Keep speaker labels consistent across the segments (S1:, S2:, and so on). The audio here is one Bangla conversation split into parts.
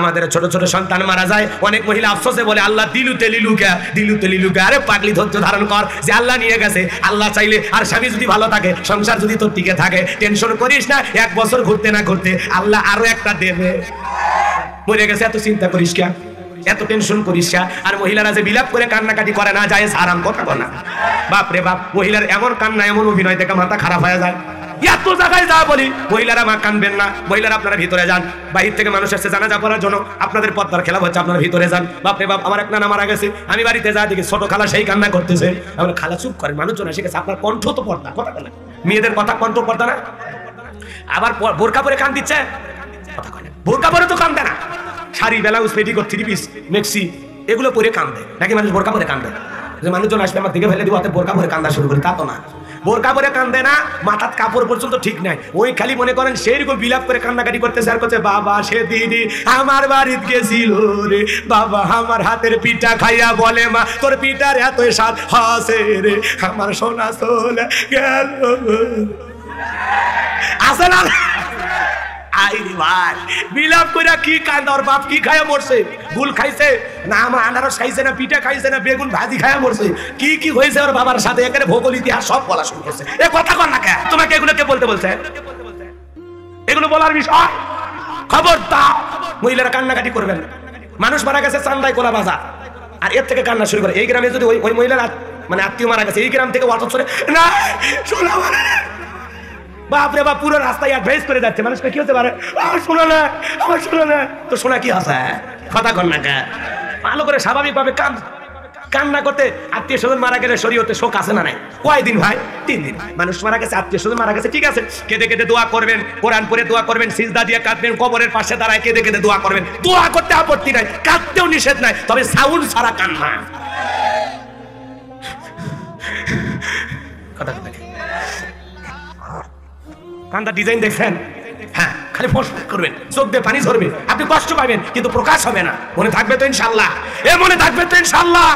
S1: আমাদের ছোট ছোট সন্তান মারা যায়, অনেক মহিলা আফসোসে বলে আল্লাহ দিলুতে লিলুকা, দিলুতে লিলুকা। আরে পাগলি, ধৈর্য ধারণ কর, যে আল্লাহ নিয়ে গেছে, আল্লাহ চাইলে। আর স্বামী যদি ভালো থাকে, সংসার যদি তোর টিকে থাকে, টেনশন করিস না, 1 বছর ঘুরতে না ঘুরতে আল্লাহ আরো একটা দেবে। মরে গেছে এত চিন্তা করিস কেন, এত টেনশন করিস না। আর মহিলারা যে বিলাপ করে কান্নাকাটি করে না যায়, আরাম কথা বল না। বাপ রে বাপ, মহিলার এমন কান্না, এমন অভিনয় দেখে মাথা খারাপ হয়ে যায়। এত জায়গায় যা বলি, মহিলারা মা কানবেন না, মহিলারা আপনারা ভিতরে যান। বাহির থেকে মানুষ আসছে জানাজা পড়ার জন্য, আপনাদের পদ্মার খেলা হচ্ছে, আপনারা ভিতরে যান। বাপরে বাপ, আমার এক নানা মারা গেছে, আমি বাড়িতে যা দেখি ছোট খালা সেই কান্না করতেছে। আমরা খালা চুপ করেন, মানুষজন এসে গেছে, আপনার কণ্ঠ তো পর্দা, কথা বলেন, মেয়েদের কথা কণ্ঠ পর্দা না। আবার বোরকা পরে কান দিচ্ছে, কথা কয় না, বোরকা পরে তো কান্দে না। শাড়ি, ব্লাউজ, পেটিকোট, 3 পিস, মেক্সি এগুলো পরে কান্দে নাকি মানুষ বোরকা পরে কান্দে? যে মানুষজন আসবে আমার দিকে ফেলে দিব, হাতে বোরকা পরে কান্দা শুরু করে, তা তো না। বোরকা পরে কান্দে না, মাথার কাপড় পর্যন্ত ঠিক নাই, ওই খালি মনে করেন সেইরকম বিলাপ করে কান্নাকাটি করতেছে। আর করছে বাবা সেদিন আমার বাড়িতে গেছিল রে, বাবা আমার হাতের পিঠা খাইয়া বলে মা তোর পিঠার এত স্বাদ হাসে রে, আমার সোনা চলে গেল। আসে না আইরে ভাই, বিলাপ কইরা কি কান্দা, ওর বাপ কি খাইয়া মরছে? গুল খাইছে না, আমার আনারস খাইছে না, পিঠা খাইছে না, বেগুন ভাজি খাইয়া মরছে? কি কি হয়েছে ওর বাবার সাথে, এখানে ভূগোল ইতিহাস সব বলা শুরু করছে। এ কথা কর না কে? তোমাকে এগুলো কে বলতে বলছে? এগুলো বলার বিষয়? খবরদার, মহিলারা কান্নাকাটি করবেন। মানুষ মারা গেছে চান্দাই কোলা বাজার, আর এর থেকে কান্না শুরু করে। এই গ্রামে যদি ওই মহিলার মানে আত্মীয় মারা গেছে, এই গ্রাম থেকে ওয়াটসঅ্যাপ করে না শোনা মানে বাপরে বাপ, পুরো রাস্তায় অ্যাডভাইস করে যাচ্ছে। মানুষকে কি হতে পারে, আমার শোনা না, আমার শোনা না, তো শোনা কি আছে? কথা কর না কে? ভালো করে স্বাভাবিকভাবে কান্না করতে। আত্মীয় স্বজন মারা গেলে শরীয়তে শোক আছে না নাই? কয়দিন ভাই? 3 দিন। মানুষ মারা গেছে, আত্মীয় স্বজন মারা গেছে, ঠিক আছে, কেঁদে কেঁদে দোয়া করবেন, কোরআন পড়ে দোয়া করবেন, সিজদা দিয়ে কাঁদবেন, কবরের পাশে দাঁড়ায় কেঁদে কেঁদে দোয়া করবেন। দোয়া করতে আপত্তি নাই, কাঁদতেও নিষেধ নাই, তবে সাউন্ড ছাড়া কান্না। কথা কথা কান্দা ডিজাইন দেখছেন? হ্যাঁ, খালি ফসফস করবেন, চোখ দিয়ে পানি ঝরবে, আপনি কষ্ট পাবেন, কিন্তু প্রকাশ হবে না। মনে থাকবে তো ইনশাআল্লাহ? এ মনে থাকবে তো ইনশাআল্লাহ?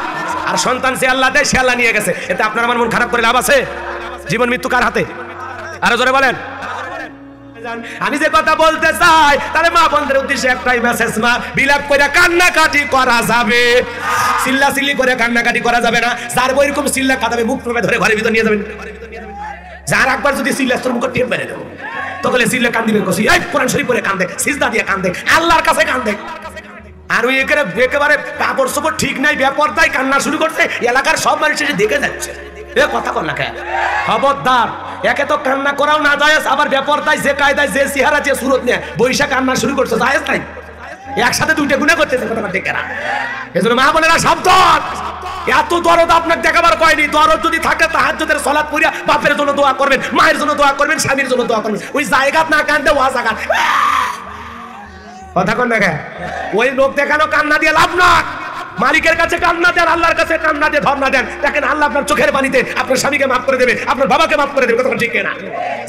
S1: আর সন্তান সে আল্লাহ দেয়, সে আল্লাহ নিয়ে গেছে, এতে আপনার আমার মন খারাপ করে লাভ আছে? জীবন মৃত্যু কার হাতে? আরো জোরে বলেন। আমি যে কথা বলতে চাই, তাহলে মা বোনদের উদ্দেশ্যে একটাই মেসেজ, মা বিলাপ করে কান্নাকাটি করা যাবে, চিল্লা চিল্লি করে কান্নাকাটি করা যাবে না। যার ওইরকম চিল্লা কাঁদাবে, মুখ প্রবে ধরে ঘরের ভিতর নিয়ে যাবেন। যার একবার যদি চিল্লা তোর মুখে টেপ মেরে দেবো, তখন চিল্লা কান্দিবে, কষি এই কোরআন শরীফ পড়ে কান্দে, সিজদা দিয়ে কান্দে, আল্লাহর কাছে কান্দে। আর ওই একেবারে কাপড় চোপড় ঠিক নাই, বেপরদায় কান্না শুরু করছে, এলাকার সব মানুষ এসে দেখে যাচ্ছে। এ কথা কর না কে? খবরদার, একে তো কান্না করাও না জায়েজ, আবার বেপরদায় যে কায়দায় যে চেহারা যে সুরত নিয়ে বৈশাখ কান্না শুরু করছে, জায়েজ নাই। একসাথে 2টা গুনাহ করতেছে, কথা দেখে না। এজন্য মা বোনেরা সাবধান, এত দরদ আপনাকে দেখাবার কয়নি। দরদ যদি থাকে তাহাজ্জুদের সালাত পড়িয়া বাপের জন্য দোয়া করবেন, মায়ের জন্য দোয়া করবেন, স্বামীর জন্য দোয়া করবেন। ওই জায়গা না কান্দে ওয়া জায়গা, কথা কন না কে? ওই লোক দেখানো কান্না দিয়ে লাভ না। মালিকের কাছে কান্না দেন, আল্লাহর কাছে কান্না দিয়ে ধর্ণা দেন। দেখেন আল্লাহ আপনার চোখের পানিতে আপনার স্বামীকে মাফ করে দেবে, আপনার বাবাকে মাফ করে দেবে। কথা ঠিক না?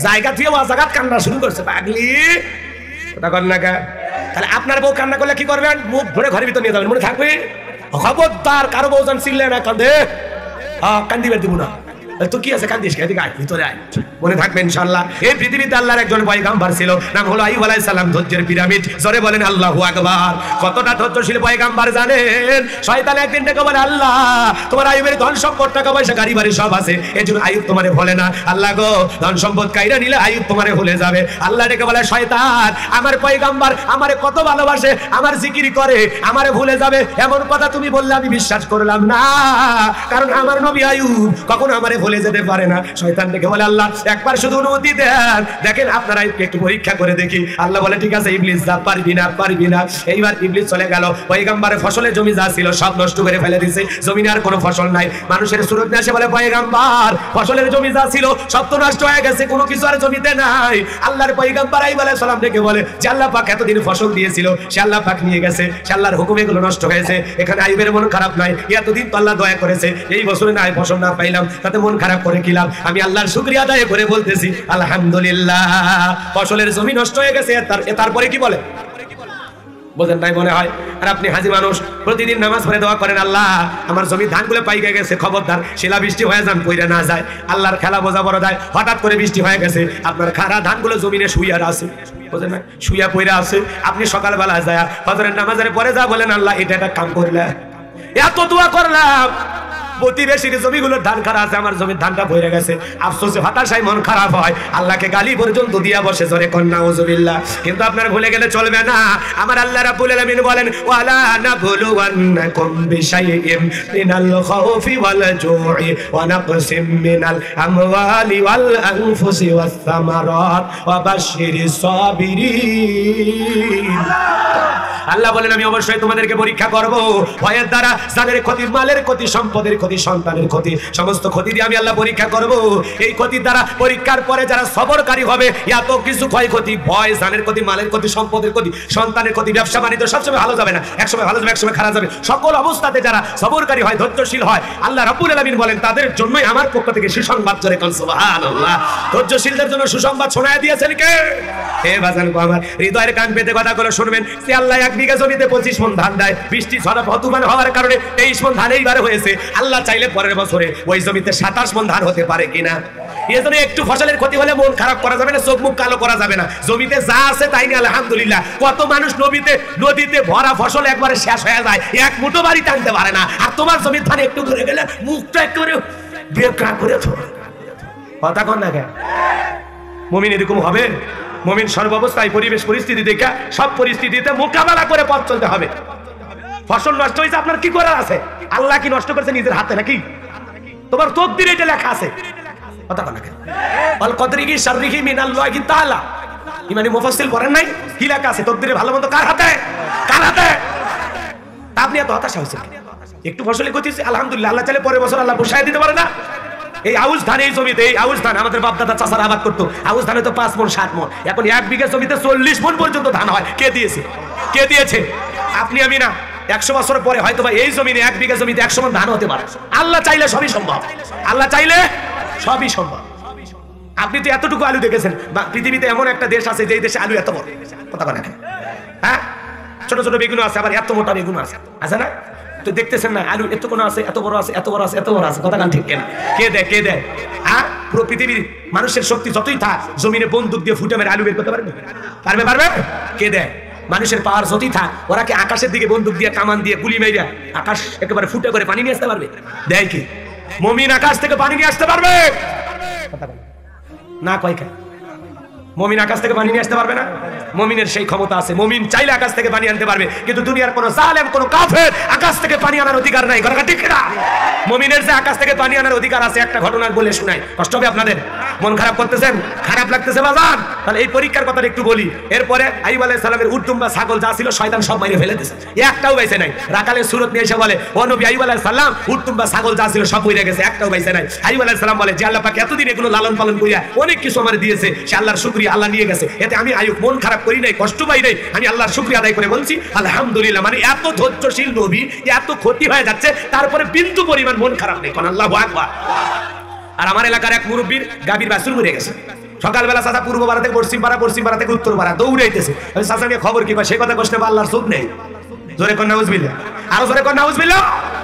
S1: জায়গা দিয়ে ওয়া জায়গা কান্না শুরু করছে পাগলি, কথা কন না কে? তাহলে আপনার বউ কান্না করলে কি করবেন? মুখ ধরে ঘরের ভিতর নিয়ে যাবেন, মনে থাকবে। খবরদার, কারো বউজন চিল্লে না কান্দে, কান্দিবে দিব না। তো কি আছে, কান্দিস এদিকে আয়, ভিতরে আয়, মনে থাকবে ইনশাআল্লাহ। এই পৃথিবীতে আল্লাহর একজন পয়গাম্বর ছিল, নাম হলো আইয়ুব আলাইহিস সালাম, ধৈর্যের পিরামিড। জোরে বলেন আল্লাহু আকবার। কতটা ধৈর্যশীল পয়গাম্বর জানেন? শয়তান একদিন ডেকে বলে, আল্লাহ তোমার আইয়ুবের ধন সম্পদ, টাকা পয়সা, গাড়ি বাড়ি সব আছে, এজন্য আইয়ুব তোমারে ভুলে না। আল্লাহ গো, ধন সম্পদ কাইরা নিলে আইয়ুব তোমারে ভুলে যাবে। আল্লাহ ডেকে বলে, শয়তান আমার পয়গাম্বর আমারে কত ভালোবাসে, আমার জিকির করে, আমারে ভুলে যাবে এমন কথা তুমি বললে আমি বিশ্বাস করলাম না, কারণ আমার নবী আইয়ুব কখনো আমারে ভুলে যেতে পারে না। শয়তান ডেকে বলে, আল্লাহ একবার শুধু অনুমতি দেন, দেখেন আপনারা একটু পরীক্ষা করে দেখি। আল্লাহ বলে, ঠিক আছে ইবলিস যা, পারবি না, পারবি না। এইবার ইবলিস চলে গেল, পয়গাম্বরের ফসলের জমি যা ছিল সব নষ্ট করে ফেলে দিয়েছে, জমিনে আর কোনো ফসল নাই। মানুষের সুরত আসে বলে, পয়গাম্বর ফসলের জমি যা ছিল সব তো নষ্ট হয়ে গেছে, কোনো কিছু আর জমিতে নাই। আল্লাহর পয়গাম্বর আইয়ুব আলাইহিস সালাম ডেকে বলে, যে আল্লাহ পাক এতদিন ফসল দিয়েছিল, সে আল্লাহ পাক নিয়ে গেছে, সে আল্লাহর হুকুমে এগুলো নষ্ট হয়েছে। এখানে আইয়ুবের মন খারাপ নাই, এতদিন তো আল্লাহ দয়া করেছে, এই বছরে না ফসল না পাইলাম, তাতে মন খারাপ করে কি লাভ? আমি আল্লাহর শুকরিয়া আদায় করে বলতেছি আলহামদুলিল্লাহ, ফসলের জমি নষ্ট হয়ে গেছে। তারপরে কি বলে? বোঝেন নাই মনে হয়। আর আপনি হাজি মানুষ, প্রতিদিন নামাজ পড়ে দোয়া করেন, আল্লাহ আমার জমির ধানগুলো পাইকে গেছে, খবরদার শিলা বৃষ্টি হয়ে যান, পইরা না যায়। আল্লাহর খেলা বোঝা বড় যায়, হঠাৎ করে বৃষ্টি হয়ে গেছে, আপনার খারা ধানগুলো জমিনে শুইয়া আছে, বোঝেন না, শুইয়া পইরা আছে। আপনি সকালবেলা যায় ফজরের নামাজের পরে যা বলেন, আল্লাহ এটা একটা কাম করলে, এত দোয়া করলাম, প্রতিবেশীর জমিগুলোর ধান খারাপ আছে, আমার জমির ধানটা ভরে গেছে, আফসোসে হতাশায় মন খারাপ হয়, আল্লাহকে গালি পর্যন্ত দিয়া বসে জোরে কন্যা নাউজুবিল্লাহ। কিন্তু আপনার ভুলে গেলে চলবে না, আমার আল্লাহ রাব্বুল আলামিন বলেন ওয়ালা নাবলুওয়ান্নাকুম বিশাইইম মিনাল খাউফি ওয়াল জুই ওয়া নাকসিম মিনাল আমওয়ালি ওয়াল আনফুসি ওয়াস সামারাত ওয়া বাশশিরিস সাবিরিন। আল্লাহ বলেন আমি অবশ্যই তোমাদেরকে পরীক্ষা করব, ভয়ের দ্বারা জানের ক্ষতি, মালের ক্ষতি, সম্পদের ক্ষতি, সন্তানের ক্ষতি, সমস্ত ক্ষতি দিয়ে আমি আল্লাহ পরীক্ষা করব। এই ক্ষতির দ্বারা পরীক্ষার পরে যারা সবরকারী হবে, এত কিছু ক্ষয়ক্ষতি, ভয়, জানের ক্ষতি, মালের ক্ষতি, সম্পদের ক্ষতি, সন্তানের ক্ষতি, ব্যবসা বাণিজ্য সবসময় ভালো যাবে না, একসময় ভালো যাবে, একসময় খারাপ যাবে। সকল অবস্থাতে যারা সবরকারী হয়, ধৈর্যশীল হয়, আল্লাহ রাব্বুল আলামিন বলেন তাদের জন্যই আমার পক্ষ থেকে সুসংবাদ, জোরে কোন সুবহানাল্লাহ। ধৈর্যশীলদের জন্য সুসংবাদ শোনায় দিয়েছেন কে? হে বাজান গো আমার, হৃদয়ের কান পেতে কথাগুলো শুনবেন। সে আল্লাহ 1 বিঘা জমিতে 25 মণ ধান দেয়, বৃষ্টি ঝড় তুফান হওয়ার কারণে 23 মণ ধান এইবারে হয়েছে। আল্লাহ চাইলে পরের বছরে ওই জমিতে 27 মণ ধান হতে পারে কিনা। এজন্য একটু ফসলের ক্ষতি হলে মন খারাপ করা যাবে না, চোখ মুখ কালো করা যাবে না। জমিতে যা আছে তাই নিয়ে আলহামদুলিল্লাহ। কত মানুষ নদীতে ভরা ফসল একবারে শেষ হয়ে যায়, এক মুঠো বাড়ি টানতে পারে না, আর তোমার জমির ধান একটু ধরে গেলে মুখটা একটু বেকার করে কথা কন না কেন? মুমিন এরকম হবে? মুমিন সর্বাবস্থায় পরিবেশ পরিস্থিতি দেখে সব পরিস্থিতিতে মোকাবেলা করে পথ চলতে হবে। ফসল নষ্ট হয়েছে, আপনার কি করার আছে? আল্লাহ কি নষ্ট করেছে নিজের হাতে নাকি? তোমার তকদিরে এটা লেখা আছে, কথা কন না কেন? আল কদরিহি শাররিহি মিনাল্লাহি তাআলা। ইমানি মুফাসসির পড়েন নাই? কি লেখা আছে? তকদিরে ভালো মন্দ কার হাতে? কার হাতে? আপনি এত হতাশা হয়েছেন? একটু ফসলের ক্ষতি হয়েছে, আলহামদুলিল্লাহ, আল্লাহ চাইলে পরের বছর আল্লাহ বসায় দিতে পারে না? এই আউশ ধান, এই জমিতে এই আউশ ধান আমাদের বাপ দাদা চাচারা আবাদ করতো, আউশ ধানে তো 5 মণ 7 মণ, এখন 1 বিঘা জমিতে 40 মণ পর্যন্ত ধান হয়। কে দিয়েছে? কে দিয়েছে? আপনি আমি না। 100 বছর পরে হয়তো বা এই জমিনে 1 বিঘা জমিতে 100 মণ ধান হতে পারে। আল্লাহ চাইলে সবই সম্ভব, আল্লাহ চাইলে সবই সম্ভব। আপনি তো এতটুকু আলু দেখেছেন, পৃথিবীতে এমন একটা দেশ আছে যেই দেশে আলু এত বড়, কথা বলেন না? হ্যাঁ, ছোট ছোট বেগুন আছে, আবার এত মোটা বেগুন আছে, আছে না? তো দেখতেছেন না, আলু এত কোন আছে, এত বড় আছে, এত বড় আছে, এত বড় আছে, কথা গান ঠিক কেন? কে দেয়? কে দেয়? হ্যাঁ, পুরো পৃথিবীর মানুষের শক্তি যতই থাক, জমিনে বন্দুক দিয়ে ফুটে মেরে আলু বের করতে পারবে? পারবে? পারবে? কে দেয়? মানুষের পাওয়ার যতই থাক, ওরা কি আকাশের দিকে বন্দুক দিয়ে, কামান দিয়ে গুলি মেরে আকাশ একেবারে ফুটে করে পানি নিয়ে আসতে পারবে? দেয় কি? মুমিন আকাশ থেকে পানি নিয়ে আসতে পারবে না? কয় কেন? মুমিন আকাশ থেকে পানি নিয়ে আসতে পারবে না? মুমিনের সেই ক্ষমতা আছে, মুমিন চাইলে আকাশ থেকে পানি আনতে পারবে, কিন্তু দুনিয়ার কোন জালেম, কোন কাফের আকাশ থেকে পানি আনার অধিকার নাই। কথা ঠিক না? মুমিনের যে আকাশ থেকে পানি আনার অধিকার আছে, একটা ঘটনা বলে শোনাই, কষ্ট হবে আপনাদের? মন খারাপ করতেছেন? খারাপ লাগতেছে বাজান? তাহলে এই পরীক্ষার কথাটা একটু বলি। এরপরে আইয়ুব আলাইহিস সালামের উটদুম্বা ছাগল যা ছিল শয়তান সব মাইরে ফেলে দিয়েছে, একটাও বাইছে নাই। রাকালের সূরত নিয়ে এসে বলে, ও নবী আইয়ুব আলাইহিস সালাম, উটদুম্বা ছাগল যা ছিল সব মরে গেছে, একটাও বাইছে নাই। আইয়ুব আলাইহিস সালাম বলে যে আল্লাহ পাক এতদিন এগুলো লালন পালন করিয়া অনেক কিছু আমারে দিয়েছে, সে আল্লাহর শুকরিয়া, আল্লাহ নিয়ে গেছে, এতে আমি আইয়ুব মন খারাপ করি নাই, কষ্ট পাই নাই, আমি আল্লাহর শুকরিয়া আদায় করে বলছি আলহামদুলিল্লাহ। মানে এত ধৈর্যশীল নবী, এত ক্ষতি হয়ে যাচ্ছে, তারপরে বিন্দু পরিমাণ মন খারাপ নেই। কোন আল্লাহু আকবার। আর আমার এলাকার এক মুরব্বির গাভীর বাছুর মরে গেছে। সকালবেলা চাচা পূর্ব পাড়া থেকে পশ্চিম পাড়া, পশ্চিম পাড়া থেকে উত্তর পাড়া দৌড়াইতেছে। আমি চাচা নিয়ে খবর কি কয়, সেই কথা কষ্ট আল্লাহর চোখ নেই। জোরে কর নাউজুবিল্লাহ, আরো জোরে কর নাউজুবিল্লাহ।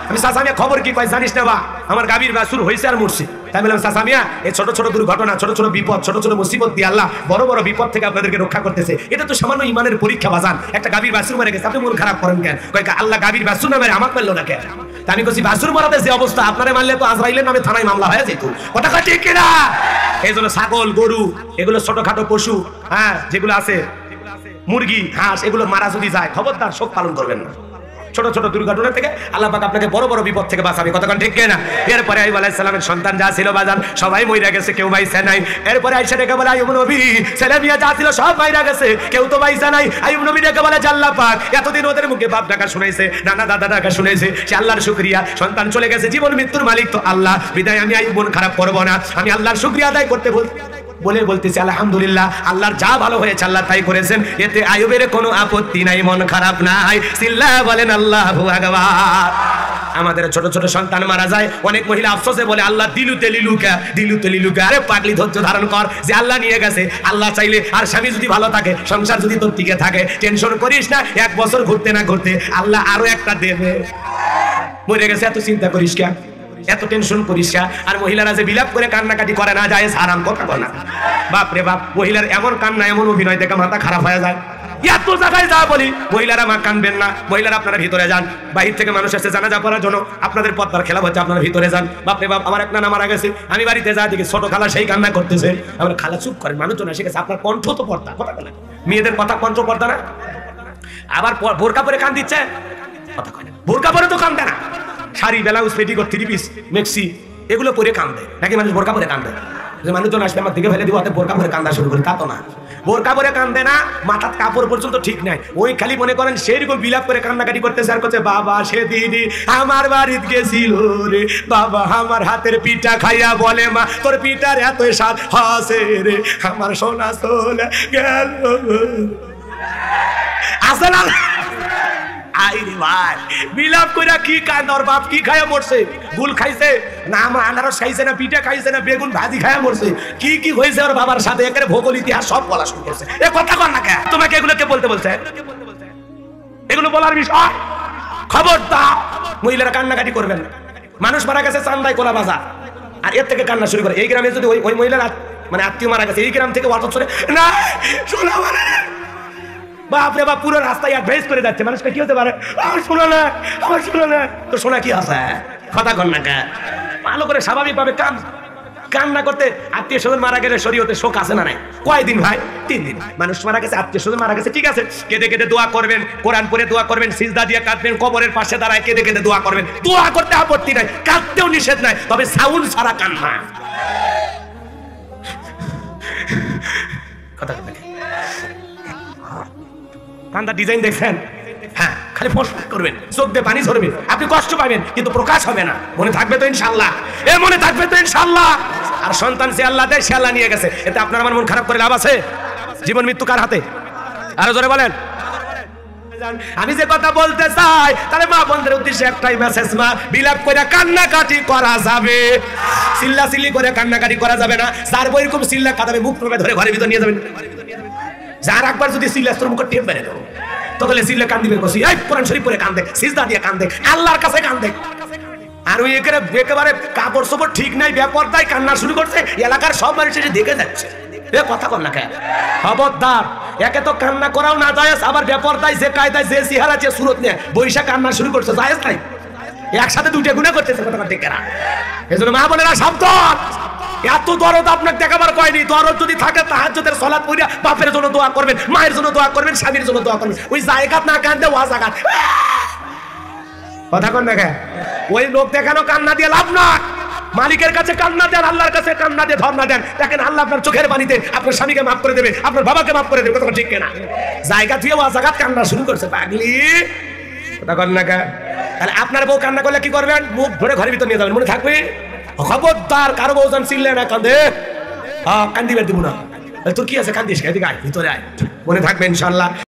S1: আমি চাচা নিয়ে খবর কি কয় জানিস না বা, আমার গাভীর বাছুর হয়েছে আর মরছে। তাই বললাম চাচা মিয়া, এই ছোট ছোট দুর্ঘটনা, ছোট ছোট বিপদ, ছোট ছোট মুসিবত দিয়ে আল্লাহ বড় বড় বিপদ থেকে আপনাদেরকে রক্ষা করতেছে। এটা তো সামান্য ইমানের পরীক্ষা বাজান। একটা গাভীর বাছুর মরে গেছে, আপনি মন খারাপ করেন কেন? কয় আল্লাহ গাভীর বাছুর না মেরে আমাকে মারলো না কেন? আমি বলছি বাছুর মারাতে যে অবস্থা, আপনারে মারলে তো আজরাইলের নামে থানায় মামলা হয়ে যেত। কথা ঠিক কিনা? এই জন্য ছাগল, গরু, এগুলো ছোটখাটো পশু, হ্যাঁ, যেগুলো আছে মুরগি, হাঁস, এগুলো মারা যদি যায়, খবরদার শোক পালন করবেন না। ছোট ছোট দুর্ঘটনা থেকে আল্লাহ পাক আপনাকে বড় বড় বিপদ থেকে বাঁচাবে। কতক্ষণ ঠিক কিনা? এরপরে আইয়ুব আলাইহিস সালামের সন্তান যা ছিল বাজান সবাই মইরা গেছে, কেউ বাইসা নাই। এরপরে আয়েশা ডেকে বলে, আইয়ুব নবী ছেলে মেয়ে যা ছিল সব মাইরা গেছে, কেউ তো বাইসা নাই। আইয়ুব নবী ডেকে বলে, আল্লাহ পাক এতদিন ওদের মুখে বাপ ডাকা শুনেছে, নানা দাদা ডাকা শুনেছে, সে আল্লাহর শুকরিয়া। সন্তান চলে গেছে, জীবন মৃত্যুর মালিক তো আল্লাহ, বিদায় আমি আইয়ুব মন খারাপ করব না, আমি আল্লাহর শুকরিয়া আদায় করতে বলতেছি আলহামদুলিল্লাহ, আল্লাহর যা ভালো হয়েছে আল্লাহ তাই করেছেন, এতে আইয়ুবের কোনো আপত্তি নাই, মন খারাপ নাই। সিল্লা বলেন আল্লাহু আকবার। আমাদের ছোট ছোট সন্তান মারা যায়, অনেক মহিলা আফসোসে বলে আল্লাহ দিলুতে লিলুকা, দিলুতে লিলুকা। আরে পাগলি, ধৈর্য ধারণ কর, যে আল্লাহ নিয়ে গেছে, আল্লাহ চাইলে আর স্বামী যদি ভালো থাকে, সংসার যদি তোর টিকে থাকে, টেনশন করিস না, 1 বছর ঘুরতে না ঘুরতে আল্লাহ আরো একটা দেবে। মরে গেছে এত চিন্তা করিস কেন, এত টেনশন করিস না। আর মহিলারা যে বিলাপ করে কান্নাকাটি করে না যায় হারাম কথা বলা। বাপ রে বাপ, মহিলার এমন কান্না, এমন অভিনয় দেখে মাথা খারাপ হয়ে যায়। এত জায়গায় যা বলি, মহিলারা মা কানবেন না, মহিলারা আপনারা ভিতরে যান। বাহির থেকে মানুষ এসে জানাজা পড়ার জন্য, আপনাদের পদ্মার খেলা হচ্ছে, আপনারা ভিতরে যান। বাপরে বাপ, আমার এক নানা মারা গেছে, আমি বাড়িতে যা দেখি ছোট খালা সেই কান্না করতেছে। আমার খালা চুপ করেন, মানুষজন এসে গেছে, আপনার কণ্ঠ তো পর্দা, কথা বলে মেয়েদের কথা কণ্ঠ পর্দা না। আবার বোরকা পরে কান দিচ্ছে, কথা কয় না, বোরকা পরে তো কান্দে না। শাড়ি, ব্লাউজ, পেটিকোট, 3 পিস, মেক্সি এগুলো পরে কান্দে নাকি মানুষ বোরকা পরে কান্দে? যে মানুষজন আসলে আমার দিকে ফেলে দিব, হাতে বোরকা পরে কান্দা শুরু করে, তা তো না। বোরকা পরে কান্দে না, মাথার কাপড় পর্যন্ত ঠিক নাই, ওই খালি মনে করেন সেইরকম বিলাপ করে কান্নাকাটি করতেছে আর করছে, বাবা সেদিনই আমার বাড়িতে গেছিল রে, বাবা আমার হাতের পিঠা খাইয়া বলে মা তোর পিঠার এত স্বাদ হাসে রে, আমার সোনা চলে গেল। আসে না আইরে ভাই, বিলাপ কইরা কি কান্দ, ওর বাপ কি খাইয়া মরছে? গুল খাইছে না, আমার আনারস খাইছে না, পিঠা খাইছে না, বেগুন ভাজি খাইয়া মরছে? কি কি হয়েছে ওর বাবার সাথে, একেবারে ভূগোল ইতিহাস সব বলা শুরু করছে। এ কথা কর না কে? তোমাকে এগুলো কে বলতে বলছে? এগুলো বলার বিষয়? খবরদার, মহিলারা কান্নাকাটি করবেন না। মানুষ মারা গেছে চান্দাই কোলা বাজার, আর এর থেকে কান্না শুরু করে। এই গ্রামে যদি ওই মহিলার মানে আত্মীয় মারা গেছে, এই গ্রাম থেকে ওয়াটস করে না শোনা মানে বাপরে বাপ, পুরো রাস্তায় অ্যাডভাইস করে যাচ্ছে। মানুষকে কি হতে পারে, আমার শোনা না, আমার শোনা না, তো শোনা কি আছে? কথা কর না কে? ভালো করে স্বাভাবিক ভাবে কান্না করতে। আত্মীয় স্বজন মারা গেলে শরীয়তে শোক আছে না নাই? কয়দিন ভাই? 3 দিন। মানুষ মারা গেছে, আত্মীয় স্বজন মারা গেছে, ঠিক আছে, কেঁদে কেঁদে দোয়া করবেন, কোরআন পড়ে দোয়া করবেন, সিজদা দিয়ে কাঁদবেন, কবরের পাশে দাঁড়ায় কেঁদে কেঁদে দোয়া করবেন। দোয়া করতে আপত্তি নাই, কাঁদতেও নিষেধ নাই, তবে সাউন্ড ছাড়া কান্না। কথা কথা কান্দা ডিজাইন দেখছেন? হ্যাঁ, খালি ফসফস করবেন, চোখ দিয়ে পানি ঝরবে, আপনি কষ্ট পাবেন, কিন্তু প্রকাশ হবে না। মনে থাকবে তো ইনশাআল্লাহ? মনে থাকবে তো ইনশাআল্লাহ? আর সন্তান সে আল্লাহ দেয়, সে আল্লাহ নিয়ে গেছে, এতে আপনার আমার মন খারাপ করে লাভ আছে? জীবন মৃত্যু কার হাতে? আরো জোরে বলেন। আমি যে কথা বলতে চাই, তাহলে মা বোনদের উদ্দেশ্যে একটাই মেসেজ, মা বিলাপ করে কান্নাকাটি করা যাবে, চিল্লা চিল্লি করে কান্নাকাটি করা যাবে না। যার বইরকম চিল্লা কাঁদাবে, মুখ প্রবে ধরে ঘরের ভিতর নিয়ে যাবেন। যার একবার যদি চিল্লা তোর মুখে টেপ মেরে দেবো, তখন চিল্লা কান্দিবে, বসি এই কোরআন শরীফ পরে কান্দে, সিজদা দিয়ে কান্দে, আল্লাহর কাছে কান্দে। আর ওই একেবারে কাপড় চোপড় ঠিক নাই, বেপরদায় কান্না শুরু করছে, এলাকার সব মানুষ এসে দেখে যাচ্ছে। কথা কর না কে? খবরদার, একে তো কান্না করাও না জায়েজ, আবার বেপরদায় যে কায়দায় যে চেহারা যে সুরত নিয়ে বৈশা কান্না শুরু করছে, জায়েজ নাই। একসাথে 2টা গুনাহ করতেছে, কথা ঠিক না। এজন্য মা বোনেরা সাবধান। এত দরদ আপনাকে দেখাবার কয়নি। দরদ যদি থাকে তাহাজ্জুদের সালাত পড়িয়া বাপের জন্য দোয়া করবেন, মায়ের জন্য দোয়া করবেন, স্বামীর জন্য দোয়া করবেন। ওই জায়গাত না কান্দে ওয়া জায়গাত। কথা কন না কে? ওই লোক দেখানো কান্না দিয়ে লাভ না। মালিকের কাছে কান্না দেন, আল্লাহর কাছে কান্না দিয়ে ধর্ণা দেন। দেখেন আল্লাহ আপনার চোখের পানিতে আপনার স্বামীকে মাফ করে দেবে, আপনার বাবাকে মাফ করে দেবে। কথা ঠিক কিনা? জায়গা থেকে ওয়া জায়গাত কান্না শুরু করছে পাগলি। কথা কন না কে? তাহলে আপনার বউ কান্না করলে কি করবেন? মুখ ধরে ঘরের ভিতর নিয়ে যাবেন, মনে থাকবে। খবরদার, কারো বউজন চিনলে না কান্দে, কান্দিবার দিব না। তোর কি আছে, কান্দিস, এদিকে আয়, ভিতরে আয়, মনে থাকবে ইনশাআল্লাহ।